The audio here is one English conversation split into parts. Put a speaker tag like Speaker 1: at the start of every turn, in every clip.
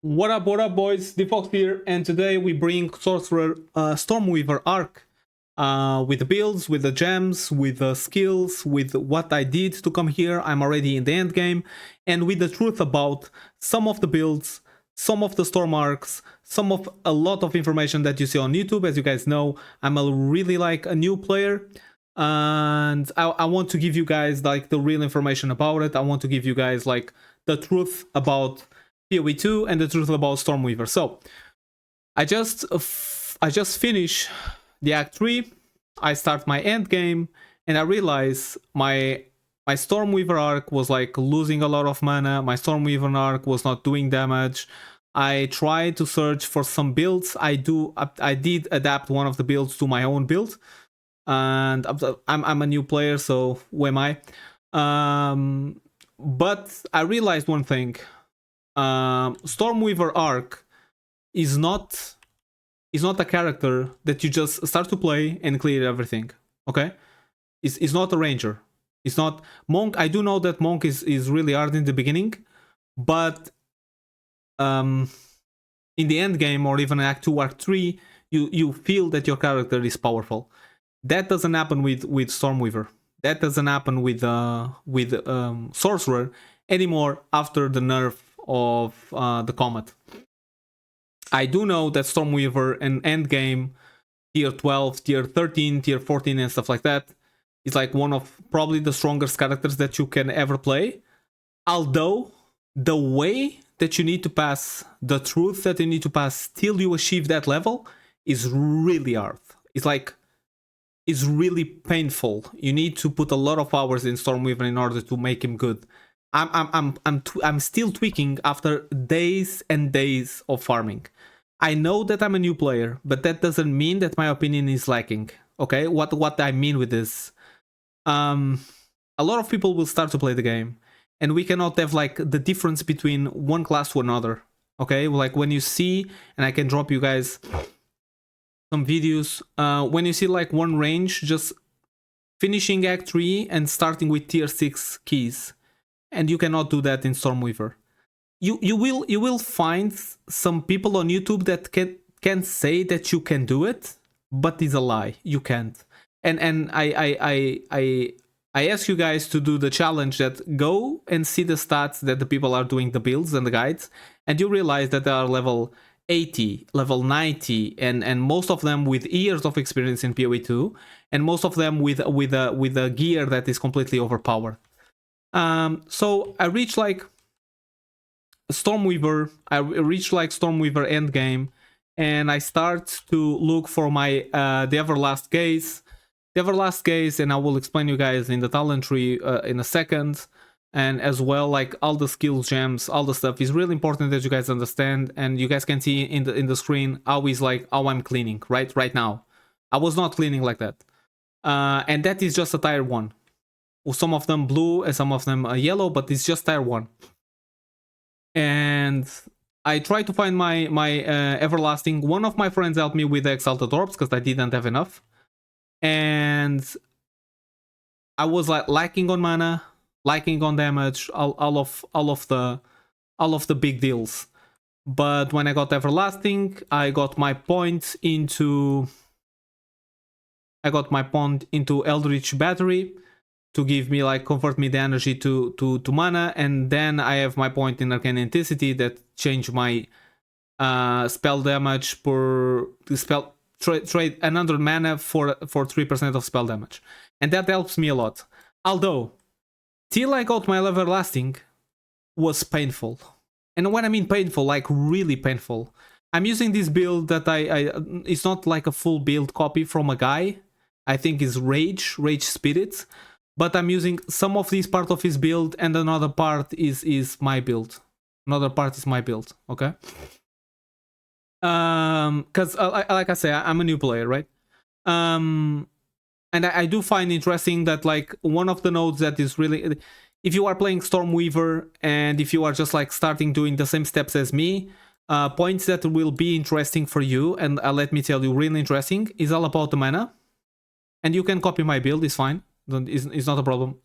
Speaker 1: What up, boys? Defox here, and today we bring Sorcerer Stormeweaver arc with the builds, with the gems, with the skills, with what I did to come here. I'm already in the end game, and with the truth about some of the builds, some of the storm arcs, a lot of information that you see on YouTube. As you guys know, I'm really like a new player, and I want to give you guys like the real information about it. I want to give you guys like the truth about PoE2 and the truth about Stormweaver. So I just finished the Act 3. I start my end game and I realize my Stormweaver arc was like losing a lot of mana. My Stormweaver arc was not doing damage. I tried to search for some builds. I did adapt one of the builds to my own build, and I'm a new player, so who am I? But I realized one thing. Stormweaver arc is not a character that you just start to play and clear everything. Okay, it's not a ranger. It's not monk. I do know that monk is really hard in the beginning, but in the end game or even Act 2, Act 3, you feel that your character is powerful. That doesn't happen with Stormweaver. That doesn't happen with Sorcerer anymore after the nerf of the Comet. I do know that Stormweaver and endgame tier 12, tier 13, tier 14 and stuff like that is like one of probably the strongest characters that you can ever play. Although the way that you need to pass, the truth that you need to pass till you achieve that level is really hard. It's really painful. You need to put a lot of hours in Stormweaver in order to make him good. I'm still tweaking after days and days of farming. I know that I'm a new player, but that doesn't mean that my opinion is lacking. Okay, what I mean with this, a lot of people will start to play the game, and we cannot have like the difference between one class to another. Okay, like when you see, and I can drop you guys some videos. When you see like one range just finishing Act 3 and starting with tier 6 keys. And you cannot do that in Stormweaver. You will find some people on YouTube that can say that you can do it, but it's a lie. You can't. And I ask you guys to do the challenge that go and see the stats that the people are doing the builds and the guides, and you realize that they are level 80, level 90, and most of them with years of experience in PoE2, and most of them with a gear that is completely overpowered. So I reached like Stormweaver. I reached like Stormweaver endgame, and I start to look for my the Everlast Gaze. The Everlast Gaze, and I will explain you guys in the talent tree in a second. And as well, like all the skills gems, all the stuff is really important that you guys understand, and you guys can see in the screen how I'm cleaning right now. I was not cleaning like that, and that is just a tier 1. Some of them blue and some of them yellow, but it's just tier 1. And I tried to find my everlasting. One of my friends helped me with the exalted orbs because I didn't have enough, and I was like lacking on mana, lacking on damage, all of the big deals. But when I got everlasting, I got my point into Eldritch Battery to give me like convert me the energy to mana, and then I have my point in Arcane Intensity that change my spell damage per spell trade another mana for 3% of spell damage, and that helps me a lot. Although till I got my everlasting was painful, and when I mean painful, like really painful. I'm using this build that it's not like a full build copy from a guy. I think is Rage Spirit. But I'm using some of this part of his build, and another part is my build. Another part is my build, okay? Because like I say, I'm a new player, right? And I do find interesting that like one of the nodes that is really, if you are playing Stormweaver and if you are just like starting doing the same steps as me, points that will be interesting for you, and let me tell you, really interesting, is all about the mana. And you can copy my build, it's fine. It's not a problem.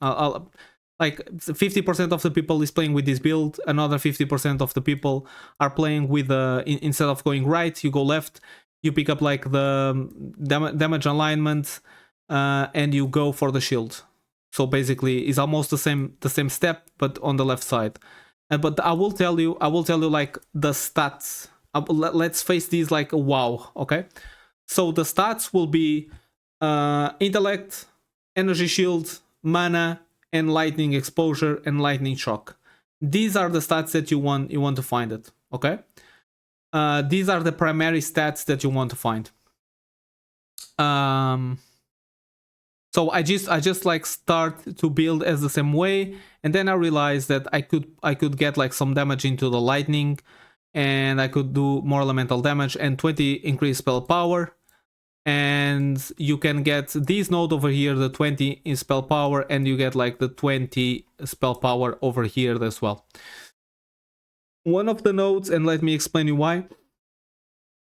Speaker 1: like 50% of the people is playing with this build, another 50% of the people are playing with instead of going right, you go left, you pick up like the damage alignment, and you go for the shield. So basically it's almost the same step, but on the left side. But I will tell you like the stats. Let's face these like wow, okay? So the stats will be intellect, energy shield, mana, and lightning exposure and lightning shock. These are the stats that you want to find it, okay? These are the primary stats that you want to find. So I just like start to build as the same way, and then I realized that I could get like some damage into the lightning, and I could do more elemental damage and 20 increased spell power. And you can get this node over here, the 20 in spell power, and you get like the 20 spell power over here as well. One of the nodes, and let me explain you why,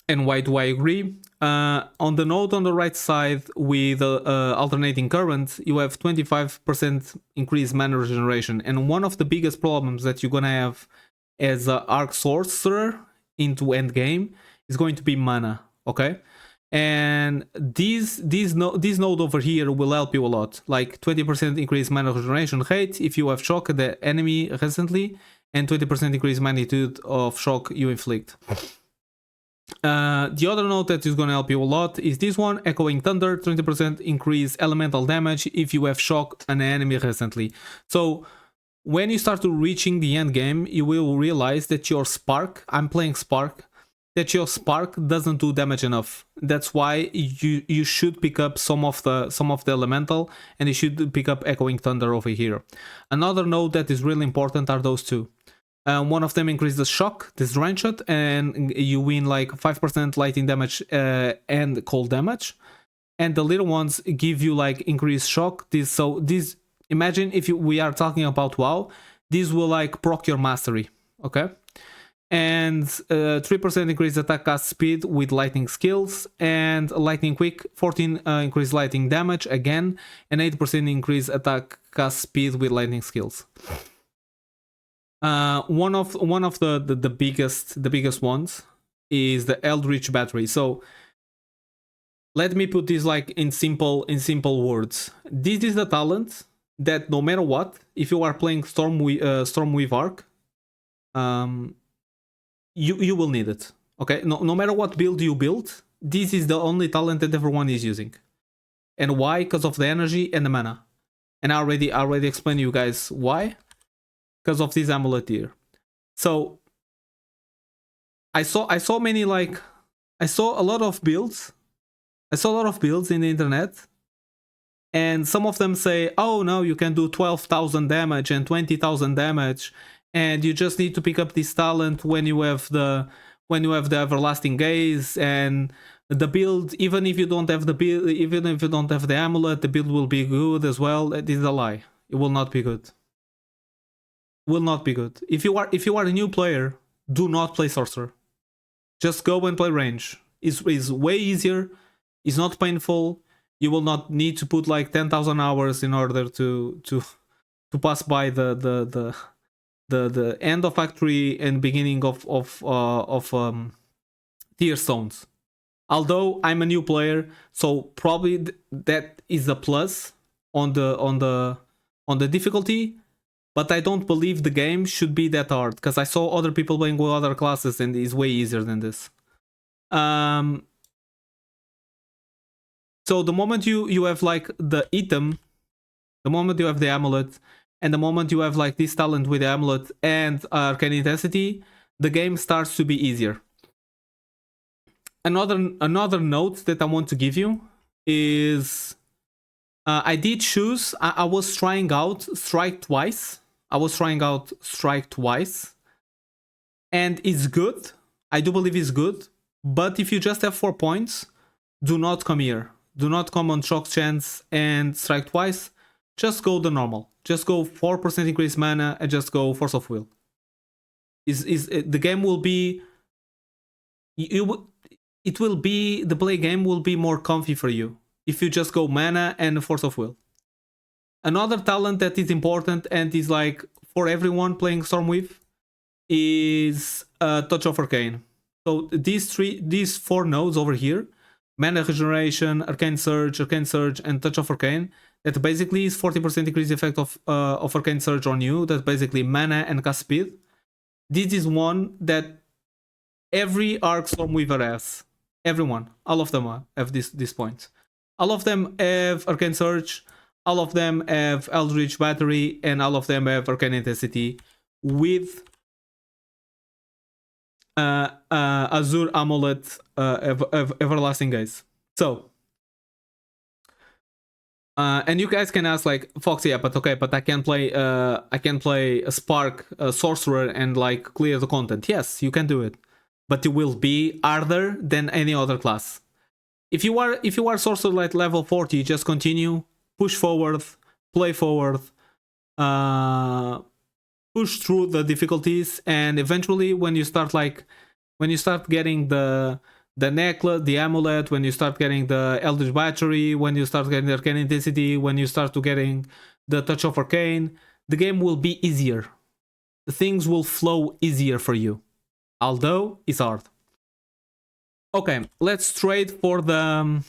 Speaker 1: and why do I agree. On the node on the right side with alternating current, you have 25% increased mana regeneration, and one of the biggest problems that you're gonna have as Arc Sorcerer into end game is going to be mana, okay? And this node over here will help you a lot, like 20% increased mana regeneration rate if you have shocked the enemy recently, and 20% increased magnitude of shock you inflict. The other node that is going to help you a lot is this one, Echoing Thunder, 20% increase elemental damage if you have shocked an enemy recently. So when you start to reaching the end game, you will realize that your Spark, I'm playing Spark, that your Spark doesn't do damage enough. That's why you should pick up some of the elemental, and you should pick up Echoing Thunder over here. Another node that is really important are those two. One of them increases the shock, this drain shot, and you win like 5% lightning damage and cold damage. And the little ones give you like increased shock. This imagine if we are talking about WoW, this will like proc your mastery, okay? And 3% increased attack cast speed with lightning skills, and lightning quick, 14 increased lightning damage again, and 8% increased attack cast speed with lightning skills. One of the biggest ones is the Eldritch Battery. So let me put this like in simple words. This is the talent that no matter what, if you are playing Stormweaver Arc, you will need it. Okay, no matter what build you build, this is the only talent that everyone is using. And why? Because of the energy and the mana. And I already explained to you guys why. Because of this amulet here. So I saw many like I saw a lot of builds. I saw a lot of builds in the internet, and some of them say, "Oh no, you can do 12,000 damage and 20,000 damage, and you just need to pick up this talent when you have the everlasting gaze, and the build, even if you don't have the build, even if you don't have the amulet, the build will be good as well." This is a lie. It will not be good. Will not be good. If you are a new player, do not play Sorcerer. Just go and play range. It's way easier. It's not painful. You will not need to put like 10,000 hours in order to pass by the end of factory and beginning of tier stones. Although I'm a new player, so probably that is a plus on the difficulty. But I don't believe the game should be that hard, because I saw other people playing with other classes and it's way easier than this. So the moment you have like the item, the moment you have the amulet, and the moment you have like this talent with the amulet and arcane intensity, the game starts to be easier. Another note that I want to give you is I did choose, I was trying out Strike twice. And it's good. I do believe it's good. But if you just have 4 points, do not come here. Do not come on Shock Chance and Strike twice. Just go the normal. Just go 4% increased mana and just go Force of Will. The game will be... the play game will be more comfy for you if you just go mana and Force of Will. Another talent that is important and is like for everyone playing Stormweave is Touch of Arcane. So these 4 nodes over here, Mana Regeneration, Arcane Surge, and Touch of Arcane, that basically is 40% increase effect of Arcane Surge on you. That's basically mana and cast speed. This is one that every Arc Stormweaver has. Everyone, all of them have this point. All of them have Arcane Surge, all of them have Eldritch Battery, and all of them have Arcane Intensity with Azure Amulet Everlasting Gaze. So, and you guys can ask like, Fox, yeah, but okay, but I can play a Spark, Sorcerer, and like clear the content. Yes, you can do it, but it will be harder than any other class. If you are Sorcerer at level 40, just continue, push forward, play forward, push through the difficulties, and eventually when you start getting the necklace, the amulet, when you start getting the Eldritch Battery, when you start getting the Arcane Intensity, when you start to getting the Touch of Arcane, the game will be easier. Things will flow easier for you, although it's hard. Okay, let's trade for the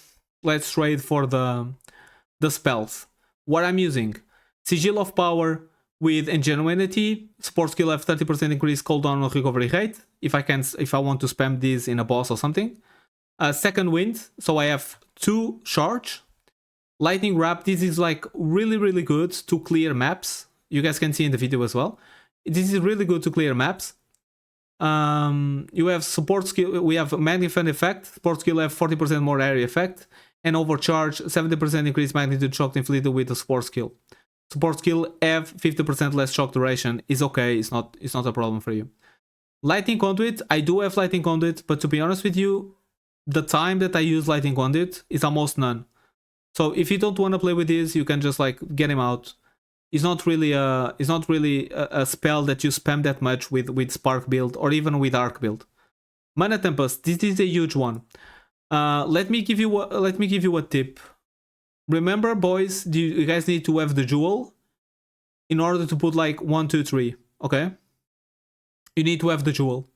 Speaker 1: spells. What I'm using: Sigil of Power with Ingenuity, support skill have 30% increase cooldown on recovery rate. If I want to spam this in a boss or something. Second Wind, so I have 2 charge. Lightning Wrap, this is like really good to clear maps. You guys can see in the video as well. This is really good to clear maps. You have support skill, we have Magnifying Effect, support skill have 40% more area effect, and Overcharge, 70% increased magnitude shock inflicted with the support skill. Support skill have 50% less shock duration, is okay, it's not a problem for you. Lightning Conduit, I do have Lightning Conduit, but to be honest with you, the time that I use Lightning Conduit is almost none. So if you don't want to play with this, you can just like get him out. It's not really a spell that you spam that much with Spark build or even with Arc build. Mana Tempest, this is a huge one. Let me give you a tip. Remember, boys, you guys need to have the jewel in order to put like 1, 2, 3. Okay, you need to have the jewel.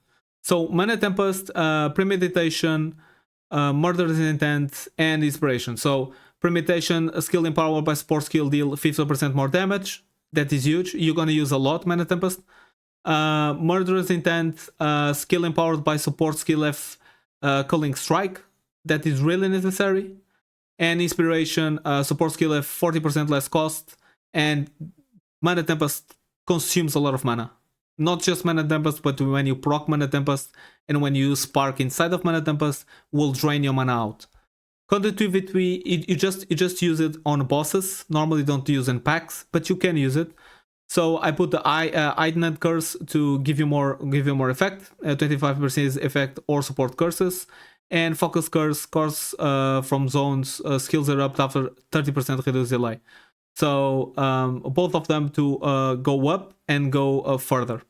Speaker 1: So Mana Tempest, Premeditation, Murderous Intent, and Inspiration. So Premeditation, a skill empowered by support skill, deal 50% more damage. That is huge. You're gonna use a lot, Mana Tempest. Murderous Intent, skill empowered by support skill F, Culling Strike. That is really necessary. And Inspiration, support skill F, 40% less cost. And Mana Tempest consumes a lot of mana. Not just Mana Tempest, but when you proc Mana Tempest and when you use Spark inside of Mana Tempest, will drain your mana out. Conductivity, you just use it on bosses. Normally don't use in packs, but you can use it. So I put the Ignite Curse to give you more effect, 25% effect or support curses, and Focus Curse from zones, skills erupt after 30% reduced delay. So both of them to go up and go further.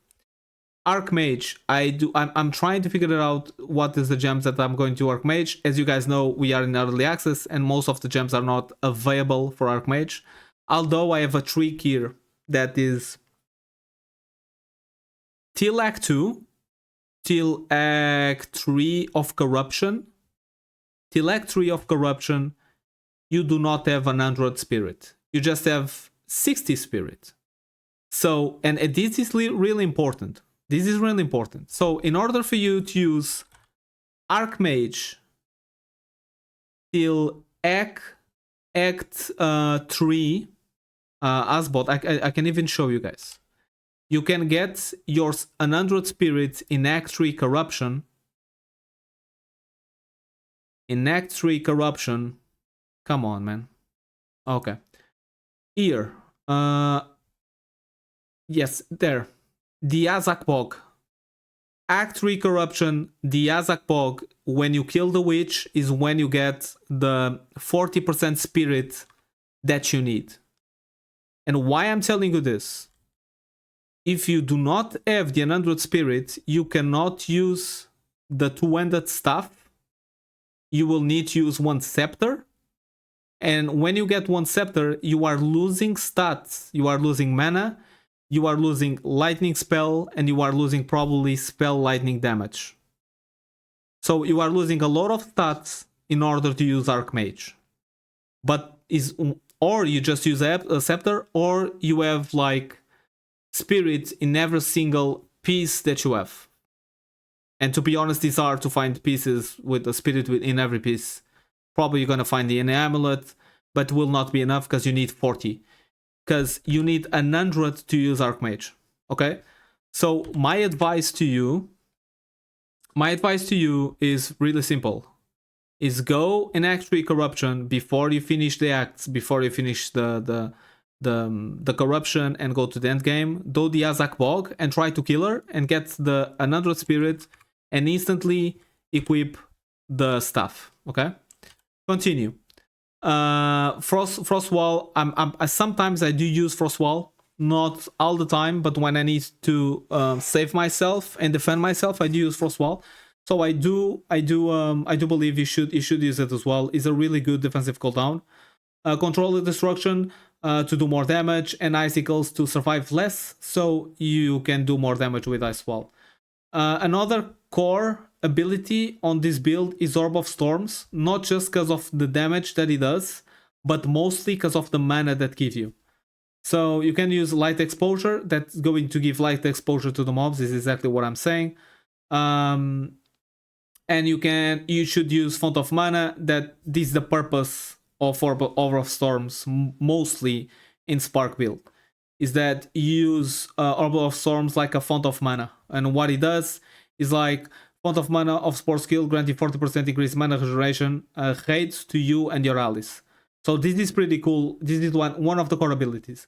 Speaker 1: Archmage, I'm trying to figure out what is the gems that I'm going to Archmage. As you guys know, we are in early access and most of the gems are not available for Archmage. Although I have a trick here that is till Act 2, till Act 3 of Corruption. Till Act 3 of Corruption, you do not have 100 spirit. You just have 60 spirit. So, and this is really important. This is really important. So in order for you to use Archmage till Act 3 Asbot, I can even show you guys. You can get your 100 spirits in Act 3 Corruption. In Act 3 Corruption, come on, man. Okay. Here. Yes, there. The Azak Bog. Act 3 Corruption, the Azak Bog, when you kill the witch, is when you get the 40% spirit that you need. And why I'm telling you this? If you do not have the 100 spirit, you cannot use the two-handed staff. You will need to use one scepter And when you get one scepter, you are losing stats, you are losing mana, you are losing lightning spell, and you are losing probably spell lightning damage. So you are losing a lot of stats in order to use Archmage. But or you just use a scepter, or you have like spirit in every single piece that you have. And to be honest, it's hard to find pieces with a spirit in every piece. Probably you're gonna find the amulet, but will not be enough because you need 40. Because you need 100 to use Archmage. Okay? So my advice to you is really simple. Is go and act 3 corruption before you finish the acts, before you finish the corruption and go to the end game. Do the Azak Bog and try to kill her and get the 100 spirit and instantly equip the stuff. Okay? Continue. Frost Wall. Sometimes I do use Frost Wall, not all the time, but when I need to save myself and defend myself, I do use Frost Wall. So I do believe you should use it as well. It's a really good defensive cooldown. Control the destruction to do more damage, and icicles to survive less, so you can do more damage with Ice Wall. Another core ability on this build is Orb of Storms, not just because of the damage that it does, but mostly because of the mana that gives you. So you can use Light Exposure, that's going to give light exposure to the mobs, is exactly what I'm saying. And you should use Font of Mana, that this is the purpose of Orb of Storms, mostly in Spark build, is that you use Orb of Storms like a Font of Mana. And what it does is like Font of Mana of Sport skill, granting 40% increased mana regeneration rate to you and your allies. So this is pretty cool. This is one of the core abilities.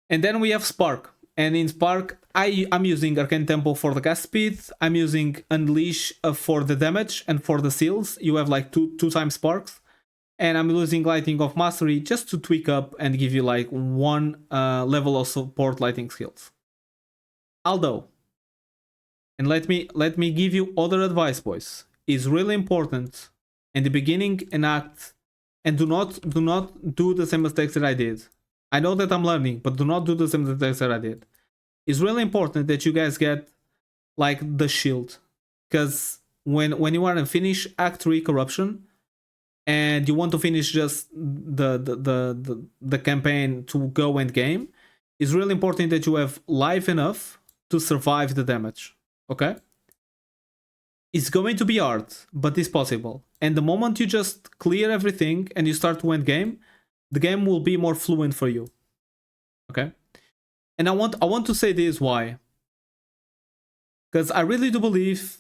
Speaker 1: And then we have Spark. And in Spark, I'm using Arcane Tempo for the cast speed. I'm using Unleash for the damage and for the seals. You have like two times Sparks. And I'm using Lightning of Mastery just to tweak up and give you like one level of support lightning skills. Although, and let me give you other advice, boys. It's really important in the beginning and act, and do not do the same mistakes that I did. I know that I'm learning, but do not do the same mistakes that I did. It's really important that you guys get like the shield, because when you are in finish Act 3 corruption and you want to finish just the campaign to go end game, it's really important that you have life enough to survive the damage. Okay? It's going to be hard, but it's possible. And the moment you just clear everything and you start to end game, the game will be more fluent for you. Okay? And I want to say this why. Because I really do believe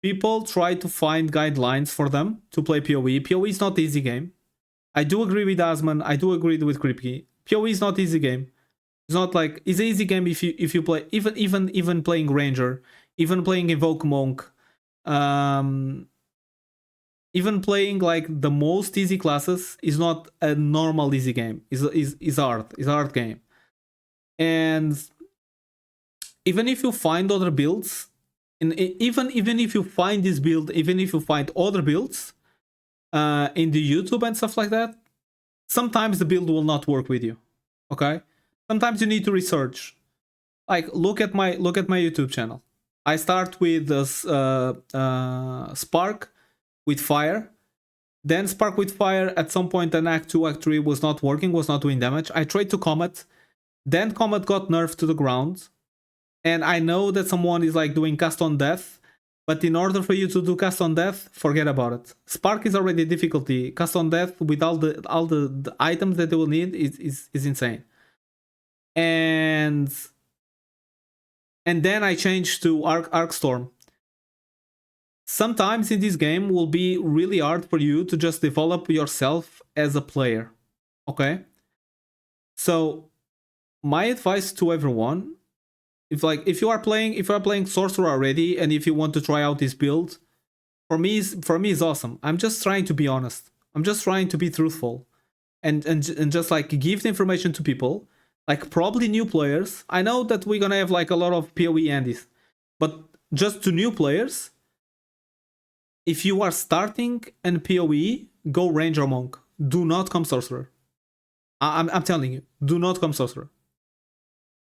Speaker 1: people try to find guidelines for them to play PoE. PoE is not easy game. I do agree with Asman. I do agree with Kripke. PoE is not easy game. It's not like it's an easy game if you play even playing Ranger, even playing Invoke Monk, even playing like the most easy classes is not a normal easy game. Is hard. It's a hard game. And even if you find other builds, and even if you find this build, even if you find other builds in the YouTube and stuff like that, sometimes the build will not work with you. Okay? Sometimes you need to research. Like look at my YouTube channel. I start with Spark with Fire. Then Spark with Fire at some point in Act 2, Act 3 was not working, was not doing damage. I tried to Comet. Then Comet got nerfed to the ground. And I know that someone is like doing Cast on Death. But in order for you to do Cast on Death, forget about it. Spark is already a difficulty. Cast on Death with all the items that they will need is insane. And then I changed to Arc Storm. Sometimes in this game will be really hard for you to just develop yourself as a player. Okay? So my advice to everyone, if you are playing Sorcerer already and if you want to try out this build, for me is awesome. I'm just trying to be honest. I'm just trying to be truthful. And just like give the information to people. Like probably new players. I know that we're gonna have like a lot of PoE Andes, but just to new players, if you are starting in PoE, go Ranger Monk. do not come Sorcerer. I'm telling you, do not come Sorcerer.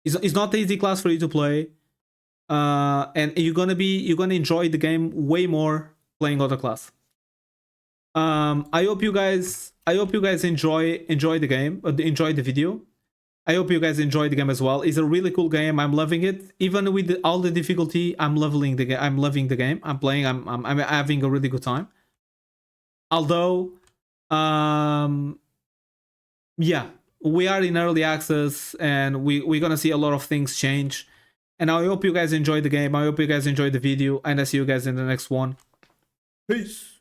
Speaker 1: It's not the easy class for you to play, and you're gonna enjoy the game way more playing other class. I hope you guys enjoy the game, enjoy the video. I hope you guys enjoy the game as well. It's a really cool game. I'm loving it. Even with all the difficulty, I'm loving the game. I'm loving the game. I'm playing. I'm having a really good time. Although, yeah, we are in early access and we're gonna see a lot of things change. And I hope you guys enjoy the game. I hope you guys enjoy the video, and I see you guys in the next one. Peace.